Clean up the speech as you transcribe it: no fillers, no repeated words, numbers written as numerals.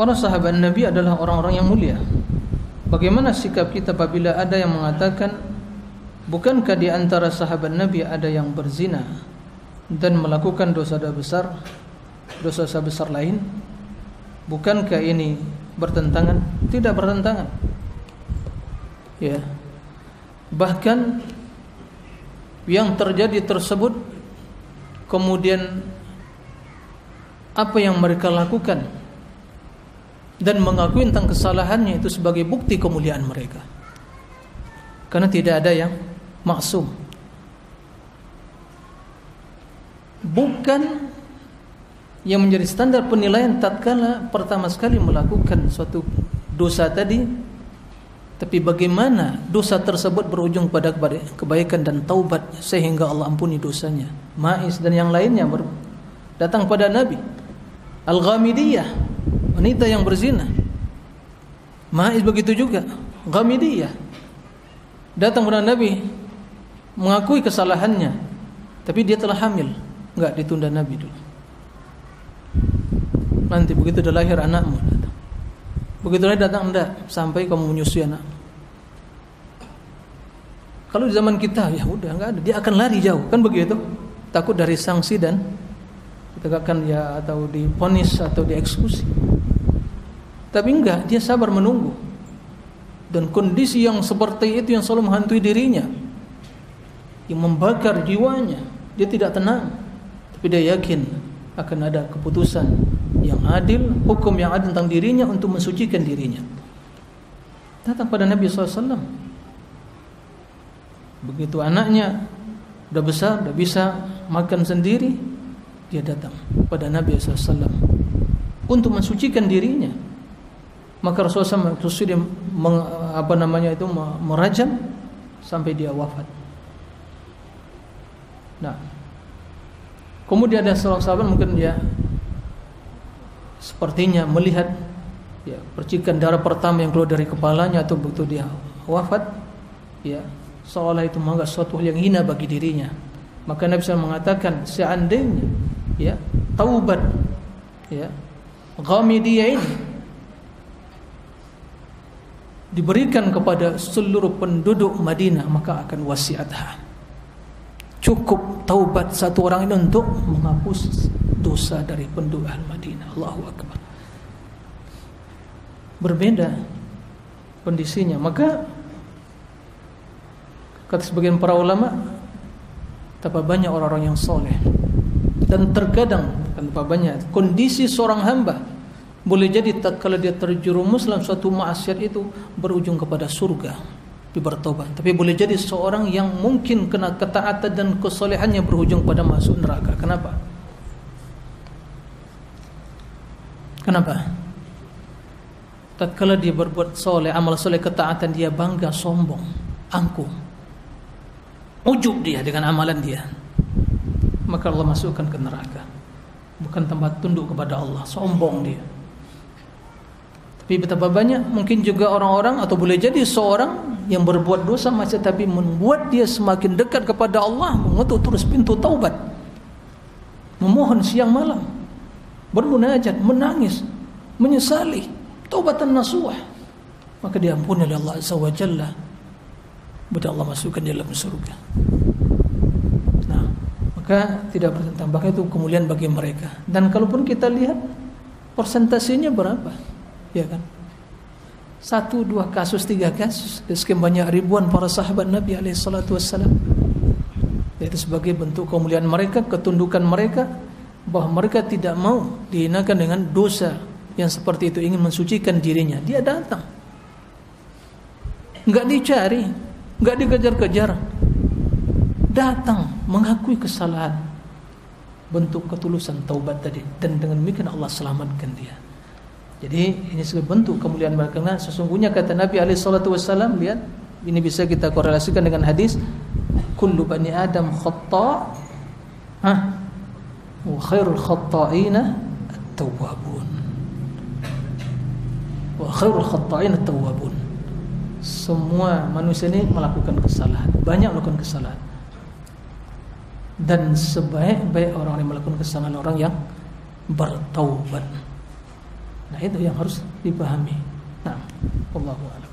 Para sahabat Nabi adalah orang-orang yang mulia. Bagaimana sikap kita apabila ada yang mengatakan, bukankah di antara sahabat Nabi ada yang berzina dan melakukan dosa-dosa besar lain? Bukankah ini bertentangan? Tidak bertentangan. Ya. Bahkan yang terjadi tersebut, kemudian apa yang mereka lakukan dan mengakui tentang kesalahannya itu sebagai bukti kemuliaan mereka. Karena tidak ada yang maksum. Bukan yang menjadi standar penilaian tatkala pertama sekali melakukan suatu dosa tadi, tapi bagaimana dosa tersebut berujung pada kebaikan dan taubat sehingga Allah ampuni dosanya. Ma'is dan yang lainnya datang pada Nabi. Al-Ghamidiyah, wanita yang berzina. Ma'is begitu juga, Ghamidiyah, datang kepada Nabi mengakui kesalahannya, tapi dia telah hamil. Enggak, ditunda Nabi dulu. Nanti begitu dah lahir anakmu datang. Begitu lagi datang, enggak, sampai kamu menyusui anak. Kalau di zaman kita ya udah enggak ada, dia akan lari jauh, kan begitu? Takut dari sanksi dan ditegakkan ya, atau diponis atau dieksekusi. Tapi enggak, dia sabar menunggu. Dan kondisi yang seperti itu yang selalu menghantui dirinya, yang membakar jiwanya, dia tidak tenang. Tapi dia yakin akan ada keputusan yang adil, hukum yang adil tentang dirinya untuk mensucikan dirinya. Datang pada Nabi SAW. Begitu anaknya udah besar, udah bisa makan sendiri, dia datang pada Nabi SAW untuk mensucikan dirinya. Maka Rasulullah SAW merajam sampai dia wafat. Nah, kemudian ada seorang sahabat mungkin ya sepertinya melihat ya percikan darah pertama yang keluar dari kepalanya atau begitu dia wafat, ya seolah itu menganggap suatu hal yang hina bagi dirinya. Maka Nabi SAW mengatakan, seandainya ya taubat ya Ghamidiyah ini diberikan kepada seluruh penduduk Madinah, maka akan wasiatha. Cukup taubat satu orang ini untuk menghapus dosa dari penduduk Madinah. Allahu Akbar. Berbeda kondisinya. Maka kata sebagian para ulama, betapa banyak orang-orang yang soleh. Dan terkadang betapa banyak kondisi seorang hamba boleh jadi tatkala dia terjerumus dalam suatu maksiat itu berujung kepada surga, dia bertobat. Tapi boleh jadi seorang yang mungkin kena ketaatan dan kesolehannya berujung pada masuk neraka. Kenapa? Kenapa? Tatkala dia berbuat soleh, amal soleh, ketaatan, dia bangga, sombong, angkuh, ujub dia dengan amalan dia, maka Allah masukkan ke neraka. Bukan tempat tunduk kepada Allah, sombong dia. Tapi betapa banyak mungkin juga orang-orang, atau boleh jadi seorang yang berbuat dosa masih tapi membuat dia semakin dekat kepada Allah, mengetuk terus pintu taubat, memohon siang malam, bermunajat, menangis, menyesali, taubatan nasuh, maka diampuni oleh Allah Azza wa Jalla, kemudian Allah masukkan di dalam surga. Nah, maka tidak bertentang, bahkan itu kemuliaan bagi mereka. Dan kalaupun kita lihat persentasenya berapa, ya kan? 1, 2 kasus, 3 kasus, sekian banyak ribuan para sahabat Nabi SAW. Itu sebagai bentuk kemuliaan mereka, ketundukan mereka, bahwa mereka tidak mau dihinakan dengan dosa yang seperti itu, ingin mensucikan dirinya. Dia datang, enggak dicari, enggak dikejar-kejar, datang mengakui kesalahan, bentuk ketulusan taubat tadi, dan dengan demikian Allah selamatkan dia. Jadi ini sebagai bentuk kemuliaan mereka. Karena sesungguhnya kata Nabi SAW, lihat, ini bisa kita korelasikan dengan hadis, kullu bani Adam khata', wa khairul khata'ina at-tawwabun. Wa khairul khata'ina at-tawwabun. Semua manusia ini melakukan kesalahan, banyak melakukan kesalahan. Dan sebaik-baik orang yang melakukan kesalahan orang yang bertaubat. Nah, itu yang harus dipahami. Nah, wallahu a'lam.